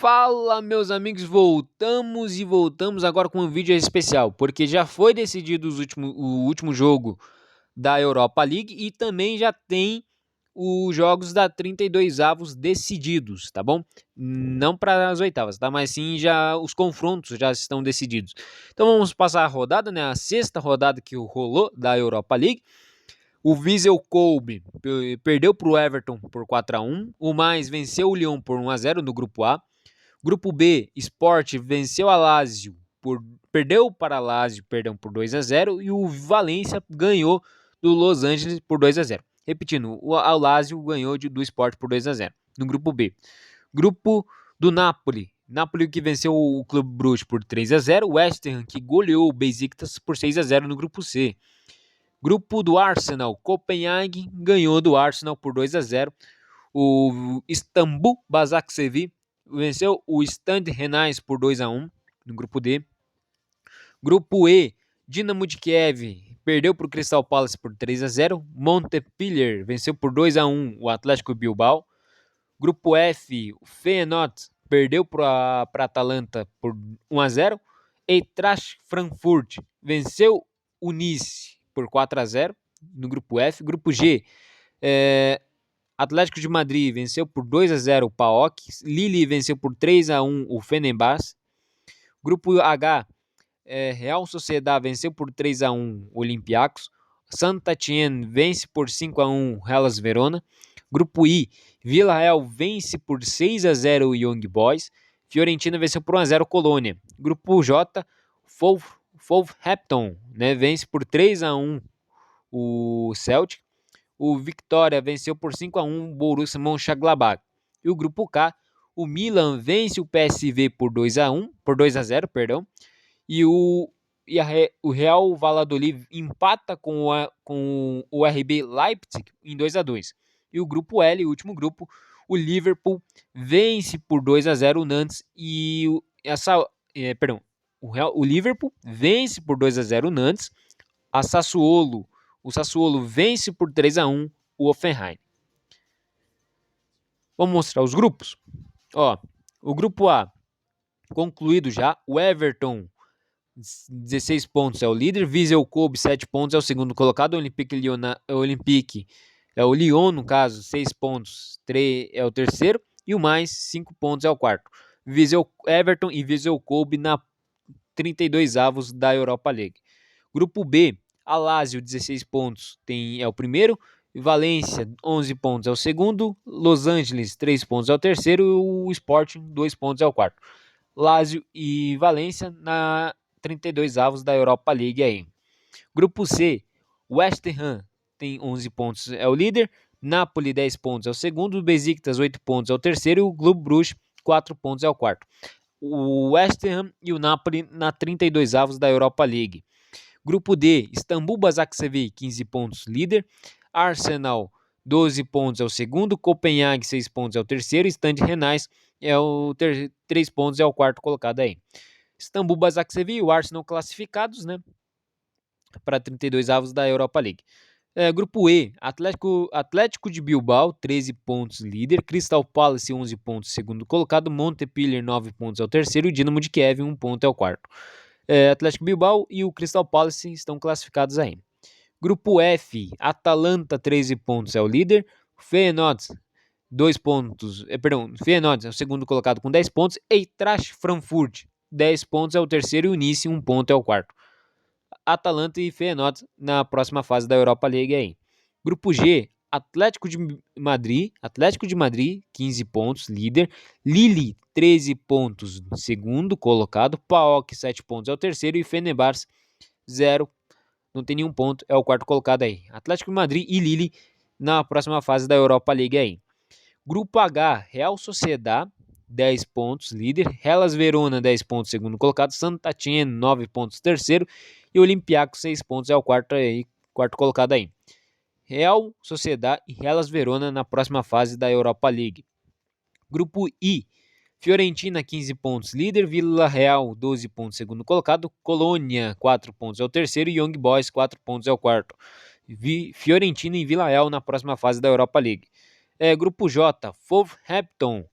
Fala, meus amigos, voltamos agora com um vídeo especial, porque já foi decidido o último jogo da Europa League e também já tem os jogos da 32 avos decididos, tá bom? Não para as oitavas, tá? Mas sim já os confrontos já estão decididos. Então vamos passar a rodada, né? A sexta rodada que rolou da Europa League. O Vissel Kobe perdeu para o Everton por 4-1. O Mais venceu o Lyon por 1-0 no grupo A. Grupo B, Sport venceu a Lazio perdeu para a Lazio, por 2-0 e o Valência ganhou do Los Angeles por 2-0. Repetindo, o Lazio ganhou do Sport por 2-0 no grupo B. Grupo do Napoli que venceu o Clube Bruges por 3-0, o West Ham que goleou o Besiktas por 6-0 no grupo C. Grupo do Arsenal, Copenhague ganhou do Arsenal por 2-0. O Istambul Basaksehir venceu o Stade Rennais por 2-1 no grupo D. Grupo E, Dinamo de Kiev perdeu para o Crystal Palace por 3-0. Montpellier venceu por 2-1 o Atlético Bilbao. Grupo F, o Feyenoord perdeu para a Atalanta por 1-0. Eintracht Frankfurt venceu o Nice por 4-0 no grupo F. Grupo G, Atlético de Madrid venceu por 2-0 o PAOK. Lille venceu por 3-1 o Fenerbahçe. Grupo H, Real Sociedad venceu por 3-1 o Olympiacos. Saint-Étienne vence por 5-1 o Hellas Verona. Grupo I, Villarreal vence por 6-0 o Young Boys. Fiorentina venceu por 1-0 o Colônia. Grupo J, Wolverhampton, né, vence por 3-1 o Celtic. O Vitória venceu por 5-1 o Borussia Mönchengladbach. E o grupo K, o Milan vence o PSV por 2-0, perdão. E o Real Valladolid empata com o RB Leipzig em 2-2. E o grupo L, o último grupo, o Liverpool vence por 2-0 o Nantes e o Liverpool vence por 2-0 o Nantes. O Sassuolo vence por 3-1 o Hoffenheim. Vamos mostrar os grupos? Ó, o grupo A concluído já, o Everton 16 pontos é o líder, Vissel Kobe 7 pontos é o segundo colocado, Olympique é o Lyon, no caso, 6 pontos é o terceiro, e o Mais 5 pontos é o quarto. Everton e Vissel Kobe na 32 avos da Europa League. Grupo B, a Lazio 16 pontos é o primeiro, Valência 11 pontos é o segundo, Los Angeles 3 pontos é o terceiro e o Sporting 2 pontos é o quarto. Lazio e Valência na 32 avos da Europa League aí. Grupo C, West Ham tem 11 pontos, é o líder, Napoli 10 pontos é o segundo, Besiktas 8 pontos é o terceiro e o Clube Bruges 4 pontos é o quarto. O West Ham e o Napoli na 32 avos da Europa League. Grupo D, Istambul Basaksehir 15 pontos, líder, Arsenal 12 pontos é o segundo, Copenhague 6 pontos é o terceiro, Stade Rennais 3 pontos é o quarto colocado aí. Istambul Basaksehir e o Arsenal classificados, né, para 32 avos da Europa League. Grupo E, Atlético de Bilbao, 13 pontos, líder. Crystal Palace, 11 pontos, segundo colocado. Montpellier, 9 pontos, é o terceiro. E o Dinamo de Kiev, 1 ponto, é o quarto. Atlético Bilbao e o Crystal Palace estão classificados aí. Grupo F, Atalanta, 13 pontos, é o líder. Feyenoord, 2 pontos. Feyenoord é o segundo colocado com 10 pontos. Eintracht Frankfurt, 10 pontos, é o terceiro. E o Nice, 1 ponto, é o quarto. Atalanta e Feyenoord na próxima fase da Europa League aí. Grupo G, Atlético de Madrid, 15 pontos, líder. Lille, 13 pontos, segundo colocado. PAOK, 7 pontos, é o terceiro. E Fenerbahçe, 0, não tem nenhum ponto, é o quarto colocado aí. Atlético de Madrid e Lille na próxima fase da Europa League aí. Grupo H, Real Sociedad, 10 pontos, líder. Hellas Verona, 10 pontos, segundo colocado. Saint-Étienne, 9 pontos, terceiro. E Olympiacos, 6 pontos, é o quarto colocado aí. Real Sociedad e Hellas Verona na próxima fase da Europa League. Grupo I, Fiorentina, 15 pontos, líder. Villarreal, 12 pontos, segundo colocado. Colônia, 4 pontos, é o terceiro. E Young Boys, 4 pontos, é o quarto. Fiorentina e Villarreal na próxima fase da Europa League. Grupo J, Wolverhampton,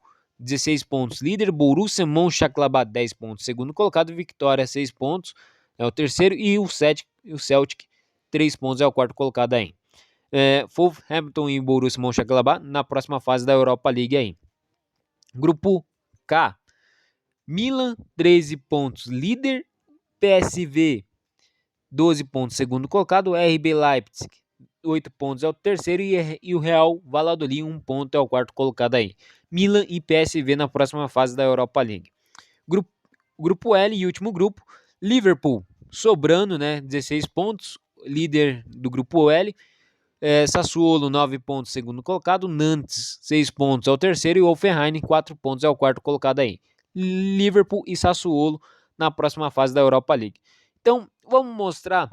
16 pontos, líder. Borussia Mönchengladbach, 10 pontos, segundo colocado. Vitória, 6 pontos, é o terceiro. E o Celtic, 3 pontos, é o quarto colocado aí. Wolverhampton e Borussia Mönchengladbach na próxima fase da Europa League aí. Grupo K, Milan, 13 pontos, líder. PSV, 12 pontos, segundo colocado. RB Leipzig, 8 pontos, é o terceiro. E o Real Valladolid, 1 ponto, é o quarto colocado aí. Milan e PSV na próxima fase da Europa League. Grupo L e último grupo, Liverpool sobrando, né, 16 pontos, líder do grupo L. Sassuolo, 9 pontos, segundo colocado. Nantes, 6 pontos, é o terceiro. E o Hoffenheim, 4 pontos, é o quarto colocado aí. Liverpool e Sassuolo na próxima fase da Europa League. Então, vamos mostrar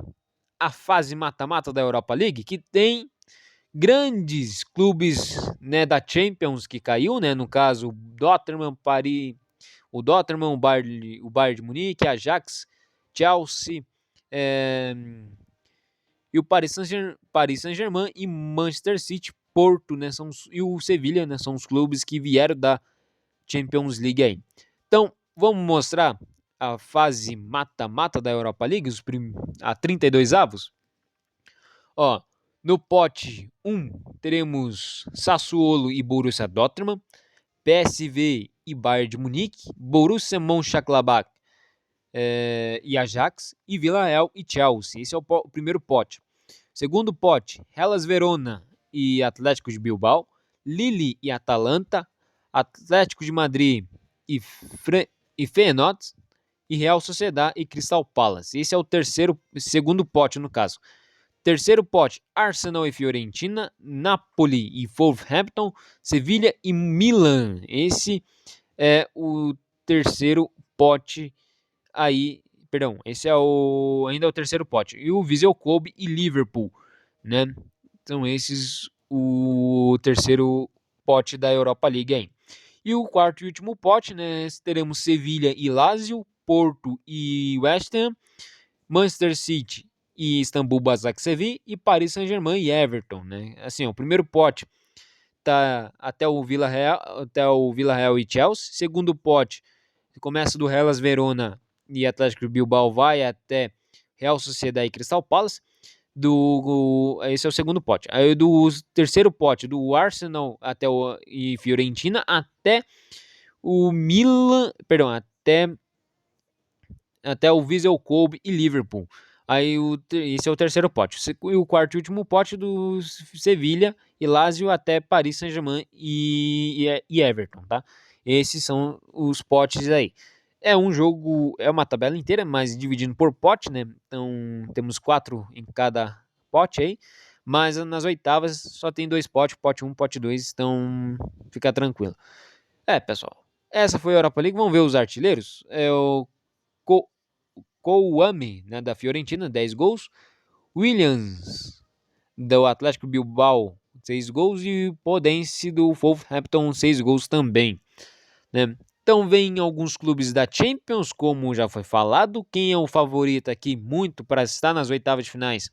a fase mata-mata da Europa League, que tem grandes clubes, né, da Champions que caiu, né, no caso, Dortmund, Paris, o Dortmund, o Bayern de Munique, Ajax, Chelsea, e o Paris Saint-Germain e Manchester City, Porto, né, e o Sevilla, né, são os clubes que vieram da Champions League aí. Então, vamos mostrar a fase mata-mata da Europa League, a 32 avos. Ó, no pote 1 teremos Sassuolo e Borussia Dortmund, PSV e Bayern de Munique, Borussia Mönchengladbach e Ajax, e Villarreal e Chelsea. Esse é o primeiro pote. Segundo pote, Hellas Verona e Atlético de Bilbao, Lille e Atalanta, Atlético de Madrid e Feyenoord, e Real Sociedad e Crystal Palace. Esse é o segundo pote no caso. Terceiro pote, Arsenal e Fiorentina, Napoli e Wolverhampton, Sevilha e Milan. Esse é o terceiro pote aí, perdão, esse é ainda é o terceiro pote. E o Vissel Kobe e Liverpool, né? Então esses o terceiro pote da Europa League aí. E o quarto e último pote, né, teremos Sevilha e Lazio, Porto e West Ham, Manchester City e Istambul Basaksehir, e Paris Saint-Germain e Everton, né? Assim, ó, o primeiro pote tá até o Villarreal e Chelsea. Segundo pote começa do Hellas Verona e Atlético de Bilbao, vai até Real Sociedad e Crystal Palace. Esse é o segundo pote. Aí do terceiro pote, do Arsenal e Fiorentina até o Milan, perdão, até o Vissel Kobe e Liverpool. Aí esse é o terceiro pote. E o quarto e último pote do Sevilha e Lazio até Paris Saint-Germain e Everton, tá? Esses são os potes aí. É um jogo, é uma tabela inteira, mas dividindo por pote, né? Então temos 4 em cada pote aí. Mas nas oitavas só tem 2 potes, pote 1, pote 2, então fica tranquilo. Pessoal, essa foi a Europa League. Vamos ver os artilheiros. O Kouame, né, da Fiorentina, 10 gols. Williams, do Atlético Bilbao, 6 gols. E Podence, do Wolverhampton, 6 gols também, né? Então vem alguns clubes da Champions, como já foi falado. Quem é o favorito aqui muito para estar nas oitavas de finais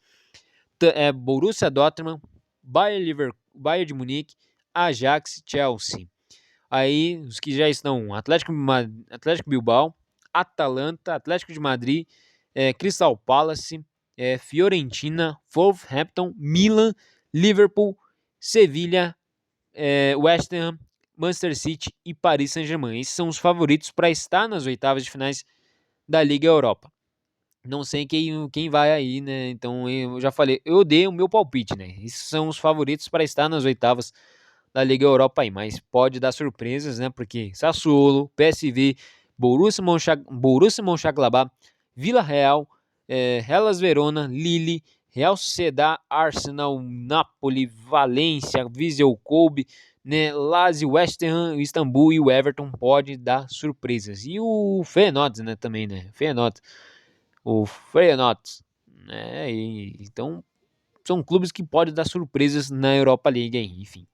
é Borussia Dortmund, Bayern de Munique, Ajax, Chelsea. Aí os que já estão: Atlético Bilbao, Atalanta, Atlético de Madrid, Crystal Palace, Fiorentina, Wolverhampton, Milan, Liverpool, Sevilha, West Ham, Manchester City e Paris Saint-Germain. Esses são os favoritos para estar nas oitavas de finais da Liga Europa. Não sei quem vai aí, né? Então eu já falei, eu dei o meu palpite, né? Esses são os favoritos para estar nas oitavas da Liga Europa aí, mas pode dar surpresas, né? Porque Sassuolo, PSV, Borussia Mönchengladbach, Villarreal, Hellas Verona, Lille, Real Sociedad, Arsenal, Napoli, Valência, Vissel Kobe, né, Lazio, West Ham, Istambul e o Everton pode dar surpresas. E o Feyenoord, né, também, né? O Feyenoord, né? Então são clubes que podem dar surpresas na Europa League aí, enfim.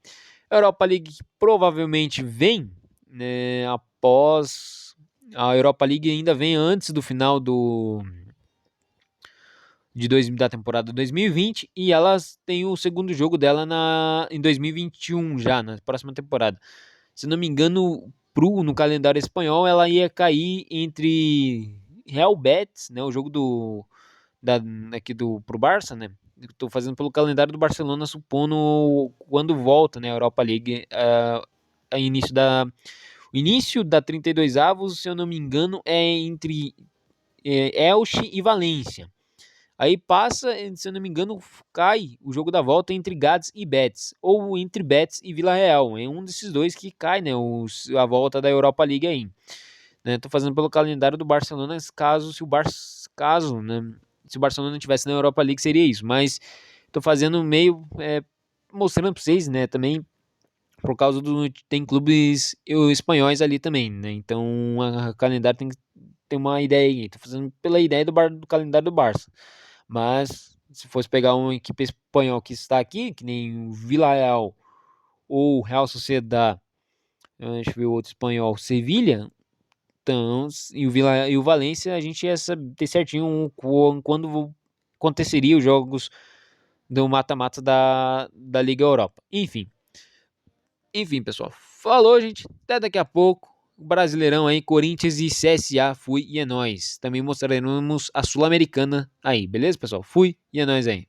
A Europa League provavelmente vem, né, após a Europa League ainda vem antes do final da temporada 2020 e elas têm o segundo jogo dela em 2021 já, na próxima temporada. Se não me engano, no calendário espanhol, ela ia cair entre Real Betis, né, o jogo aqui pro Barça, né? Estou fazendo pelo calendário do Barcelona, supondo quando volta, né, a Europa League, a o início da 32 avos, se eu não me engano, é entre Elche e Valência. Aí passa, se eu não me engano, cai o jogo da volta entre Gades e Betis, ou entre Betis e Vila Real. É um desses dois que cai, né, a volta da Europa League aí. Né, tô fazendo pelo calendário do Barcelona, né, se o Barcelona não tivesse na Europa League seria isso, mas tô fazendo meio mostrando para vocês, né, também por causa tem clubes espanhóis ali também, né? Então o calendário tem que ter uma ideia aí. Tô fazendo pela ideia do calendário do Barça. Mas se fosse pegar uma equipe espanhol que está aqui, que nem o Villarreal ou o Real Sociedad, deixa eu ver o outro espanhol, Sevilha, então, e o Valência, a gente ia ter certinho quando aconteceria os jogos do mata-mata da Liga Europa. Enfim, pessoal. Falou, gente. Até daqui a pouco. Brasileirão aí, Corinthians e CSA. Fui e é nóis. Também mostraremos a Sul-Americana aí, beleza, pessoal? Fui e é nóis aí.